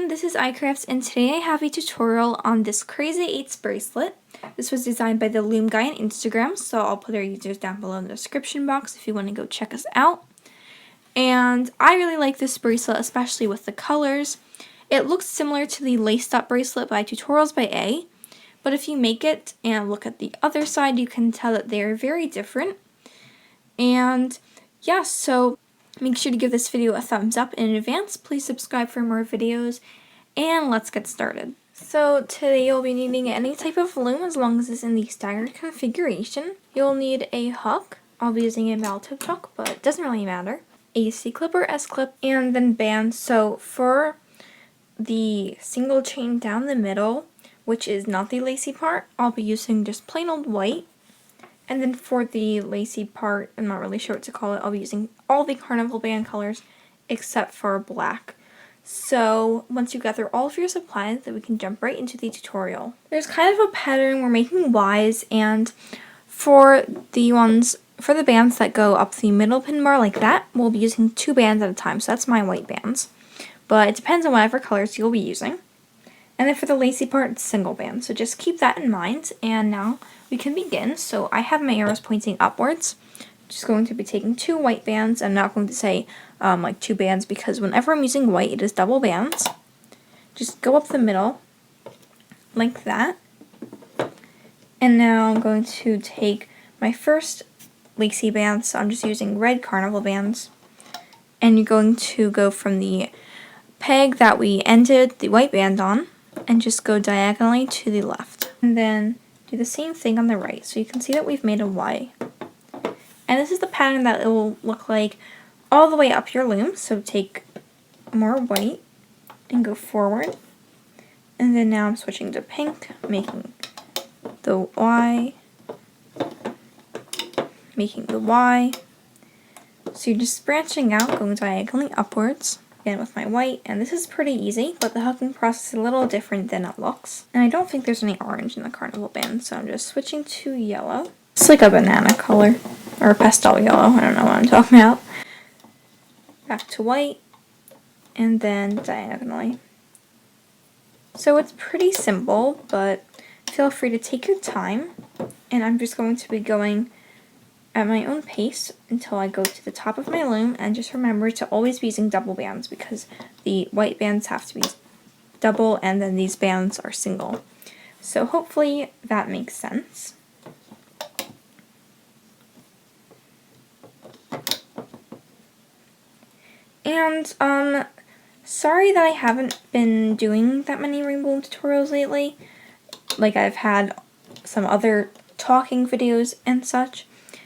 this is iCrafts, and today I have a tutorial on this crazy 8's bracelet. This was designed by the Loom guy on Instagram, so I'll put our users down below in the description box if you want to go check us out. And I really like this bracelet, especially with the colors. It looks similar to the Laced Up bracelet by Tutorials by A, but if you make it and look at the other side, you can tell that they are very different. And yeah, so make sure to give this video a thumbs up in advance. Please subscribe for more videos, and let's get started. So today you'll be needing any type of loom as long as it's in the staggered configuration. You'll need a hook. I'll be using a metal tip hook, but it doesn't really matter. A C-clip or S-clip, and then bands. So for the single chain down the middle, which is not the lacy part, I'll be using just plain old white. And then for the lacy part, I'm not really sure what to call it, I'll be using all the carnival band colors except for black. So once you gather all of your supplies, then we can jump right into the tutorial. There's kind of a pattern, we're making Ys, and for the bands that go up the middle pin bar like that, we'll be using 2 bands at a time, so that's my white bands. But it depends on whatever colors you'll be using. And then for the lacy part, it's single band, so just keep that in mind. And now we can begin. So I have my arrows pointing upwards. Just going to be taking 2 white bands. I'm not going to say like 2 bands because whenever I'm using white, it is double bands. Just go up the middle like that. And now I'm going to take my first lacy band. So I'm just using red carnival bands. And you're going to go from the peg that we ended the white band on and just go diagonally to the left. And then do the same thing on the right. So you can see that we've made a Y. And this is the pattern that it will look like all the way up your loom. So take more white and go forward. And then now I'm switching to pink, making the Y. Making the Y. So you're just branching out, going diagonally upwards. Again with my white, and this is pretty easy, but the hooking process is a little different than it looks. And I don't think there's any orange in the carnival band, so I'm just switching to yellow. It's like a banana color, or a pastel yellow, I don't know what I'm talking about. Back to white, and then diagonally. So it's pretty simple, but feel free to take your time, and I'm just going to be going at my own pace until I go to the top of my loom, and just remember to always be using double bands because the white bands have to be double and then these bands are single. So hopefully that makes sense. And sorry that I haven't been doing that many rainbow tutorials lately. Like I've had some other talking videos and such.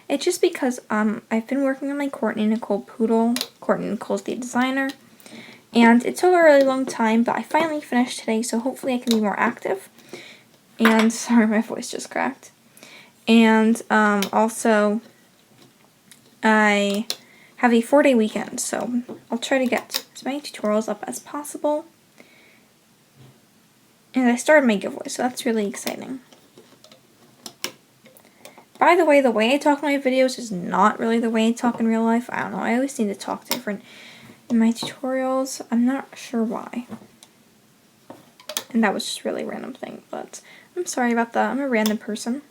It's just because I've been working on my Courtney Nicole poodle. Courtney Nicole's the designer. And it took a really long time, but I finally finished today, so hopefully I can be more active. And, sorry, my voice just cracked. And also, I have a 4-day weekend, so I'll try to get as many tutorials up as possible. And I started my giveaway, so that's really exciting. By the way I talk in my videos is not really the way I talk in real life. I don't know, I always seem to talk different in my tutorials. I'm not sure why. And that was just a really random thing, but I'm sorry about that. I'm a random person.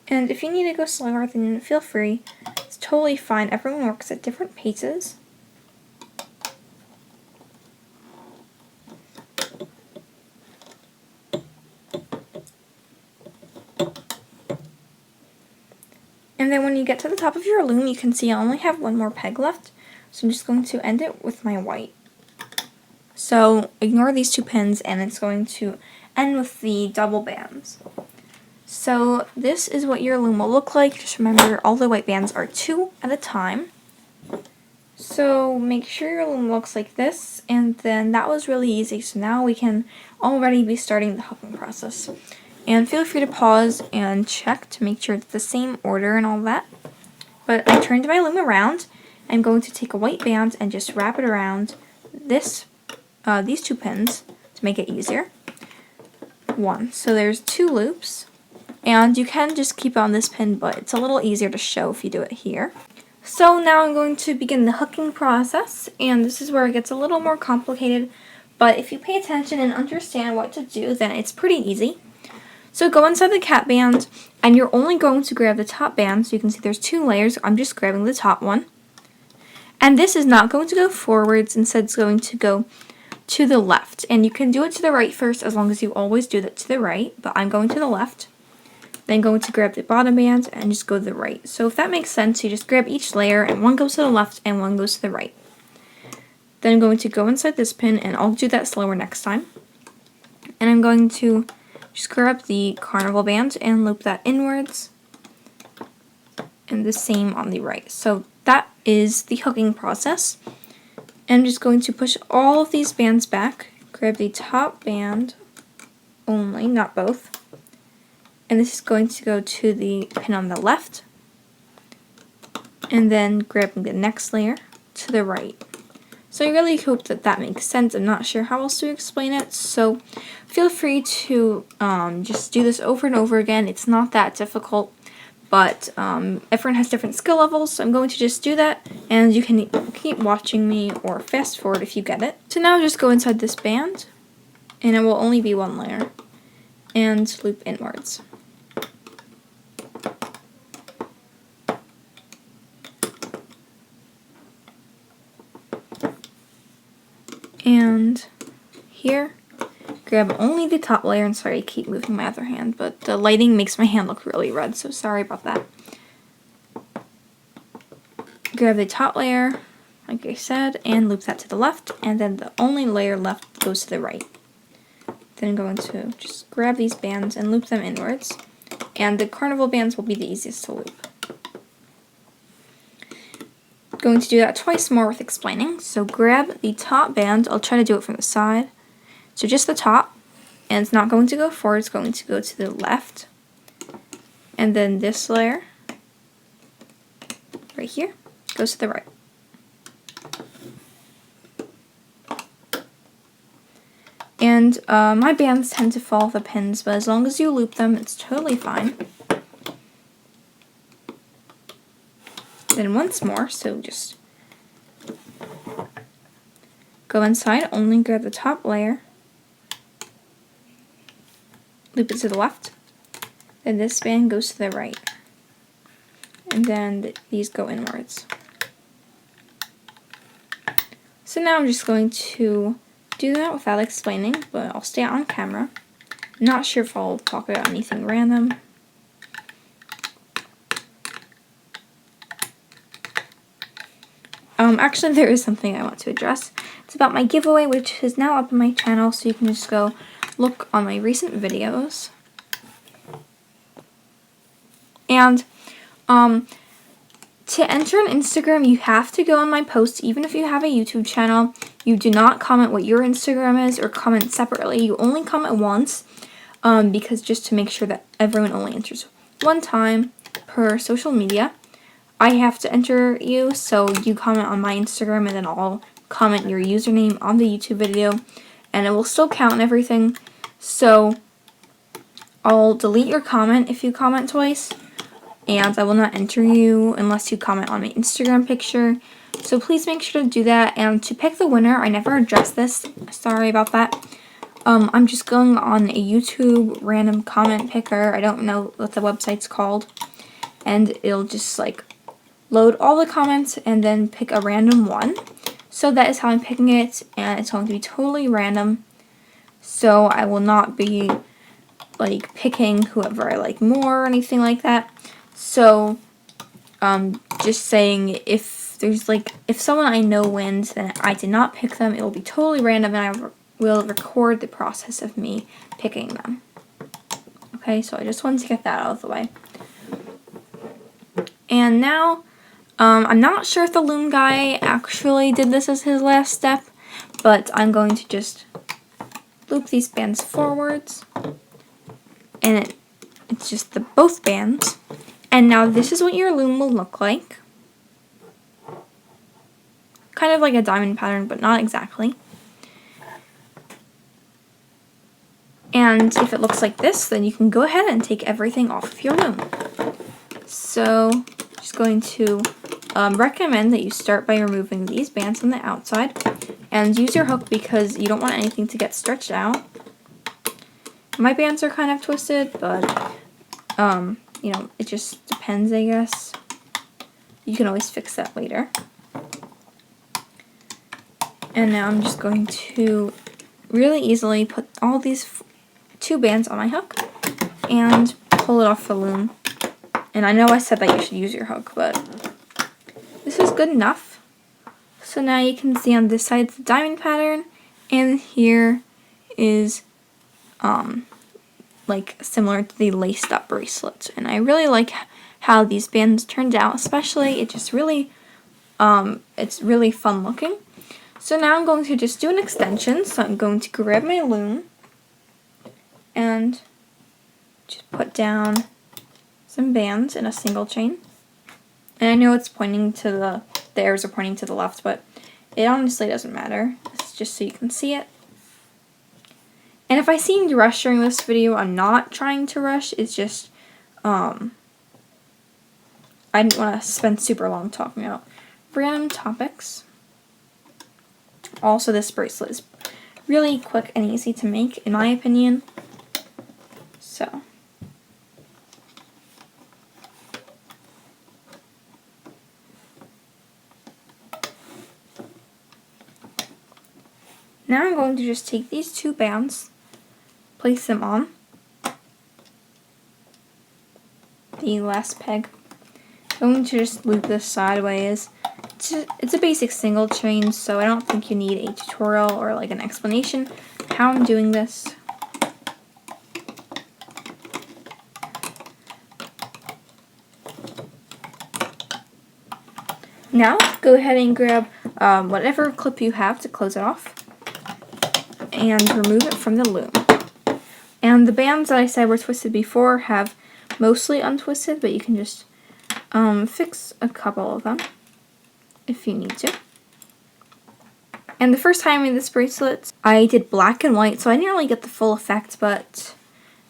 And if you need to go slower, then feel free. It's totally fine. Everyone works at different paces. And then when you get to the top of your loom, you can see I only have 1 more peg left. So I'm just going to end it with my white. So ignore these 2 pins, and it's going to end with the double bands. So this is what your loom will look like. Just remember all the white bands are 2 at a time. So make sure your loom looks like this, and then that was really easy. So now we can already be starting the hooking process. And feel free to pause and check to make sure it's the same order and all that. But I turned my loom around. I'm going to take a white band and just wrap it around these 2 pins to make it easier. 1. So there's 2 loops. And you can just keep on this pin, but it's a little easier to show if you do it here. So now I'm going to begin the hooking process, and this is where it gets a little more complicated, but if you pay attention and understand what to do, then it's pretty easy. So go inside the cap band, and you're only going to grab the top band, so you can see there's 2 layers. I'm just grabbing the top one. And this is not going to go forwards, instead it's going to go to the left. And you can do it to the right first, as long as you always do that to the right, but I'm going to the left. Then going to grab the bottom band and just go to the right. So if that makes sense, you just grab each layer and one goes to the left and one goes to the right. Then I'm going to go inside this pin, and I'll do that slower next time. And I'm going to just grab the carnival band and loop that inwards. And the same on the right. So that is the hooking process. And I'm just going to push all of these bands back, grab the top band only, not both. And this is going to go to the pin on the left, and then grabbing the next layer to the right. So I really hope that that makes sense. I'm not sure how else to explain it, so feel free to just do this over and over again. It's not that difficult, but everyone has different skill levels, so I'm going to just do that, and you can keep watching me or fast forward if you get it. So now just go inside this band, and it will only be 1 layer, and loop inwards. And here, grab only the top layer, and sorry I keep moving my other hand, but the lighting makes my hand look really red, so sorry about that. Grab the top layer, like I said, and loop that to the left, and then the only layer left goes to the right. Then I'm going to just grab these bands and loop them inwards, and the carnival bands will be the easiest to loop. Going to do that twice more with explaining. So grab the top band. I'll try to do it from the side. So just the top, and it's not going to go forward, it's going to go to the left. And then this layer, right here, goes to the right. And my bands tend to follow the pins, but as long as you loop them, it's totally fine. Then once more, so just go inside, only grab the top layer, loop it to the left, then this band goes to the right, and then these go inwards. So now I'm just going to do that without explaining, but I'll stay on camera. I'm not sure if I'll talk about anything random. Actually, there is something I want to address. It's about my giveaway, which is now up on my channel, so you can just go look on my recent videos. And to enter on Instagram, you have to go on my posts. Even if you have a YouTube channel, you do not comment what your Instagram is or comment separately. You only comment once, because just to make sure that everyone only enters 1 time per social media. I have to enter you, so you comment on my Instagram, and then I'll comment your username on the YouTube video, and it will still count and everything. So I'll delete your comment if you comment twice, and I will not enter you unless you comment on my Instagram picture. So please make sure to do that. And to pick the winner, I never addressed this, sorry about that. I'm just going on a YouTube random comment picker. I don't know what the website's called, and it'll just like load all the comments and then pick a random one. So that is how I'm picking it, and it's going to be totally random. So I will not be like picking whoever I like more or anything like that. So just saying, if there's if someone I know wins, then I did not pick them, it will be totally random, and I will record the process of me picking them. Okay, so I just wanted to get that out of the way. And now I'm not sure if the Loom guy actually did this as his last step, but I'm going to just loop these bands forwards, and it's just both bands. And now this is what your loom will look like. Kind of like a diamond pattern, but not exactly. And if it looks like this, then you can go ahead and take everything off of your loom. So just going to recommend that you start by removing these bands on the outside and use your hook because you don't want anything to get stretched out. My bands are kind of twisted, but you know, it just depends, I guess. You can always fix that later. And now I'm just going to really easily put all these 2 bands on my hook and pull it off the loom. And I know I said that you should use your hook, but this is good enough. So now you can see on this side the diamond pattern, and here is like similar to the laced up bracelet. And I really like how these bands turned out, especially it just really it's really fun looking. So now I'm going to just do an extension. So I'm going to grab my loom and just put down some bands in a single chain. And I know it's pointing to the arrows are pointing to the left, but it honestly doesn't matter. It's just so you can see it. And if I seemed to rush during this video, I'm not trying to rush. It's just I didn't want to spend super long talking about random topics. Also, this bracelet is really quick and easy to make, in my opinion. So now I'm going to just take these 2 bands, place them on the last peg. I'm going to just loop this sideways. It's a basic single chain, so I don't think you need a tutorial or like an explanation how I'm doing this. Now go ahead and grab whatever clip you have to close it off and remove it from the loom. And the bands that I said were twisted before have mostly untwisted, but you can just fix a couple of them if you need to. And the first time I made this bracelet, I did black and white, so I didn't really get the full effect, but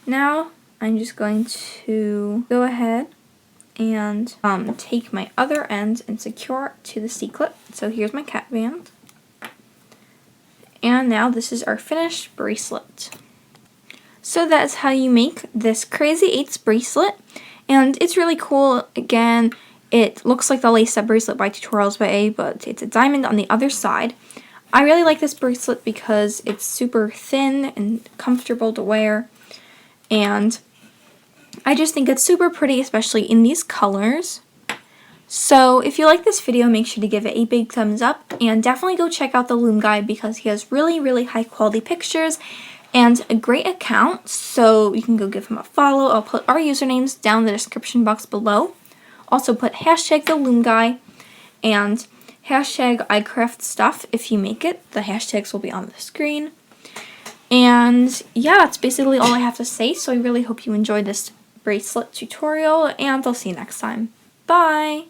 now I'm just going to go ahead and take my other end and secure it to the C-clip. So here's my cat band. And now this is our finished bracelet. So that's how you make this crazy 8's bracelet. And it's really cool. Again, it looks like the lace up bracelet by Tutorials by A, but it's a diamond on the other side. I really like this bracelet because it's super thin and comfortable to wear. And I just think it's super pretty, especially in these colors. So if you like this video, make sure to give it a big thumbs up. And definitely go check out the Loom guy because he has really, really high quality pictures and a great account. So you can go give him a follow. I'll put our usernames down in the description box below. Also put hashtag the Loom guy and hashtag iCraftStuff if you make it. The hashtags will be on the screen. And yeah, that's basically all I have to say. So I really hope you enjoyed this bracelet tutorial, and I'll see you next time. Bye!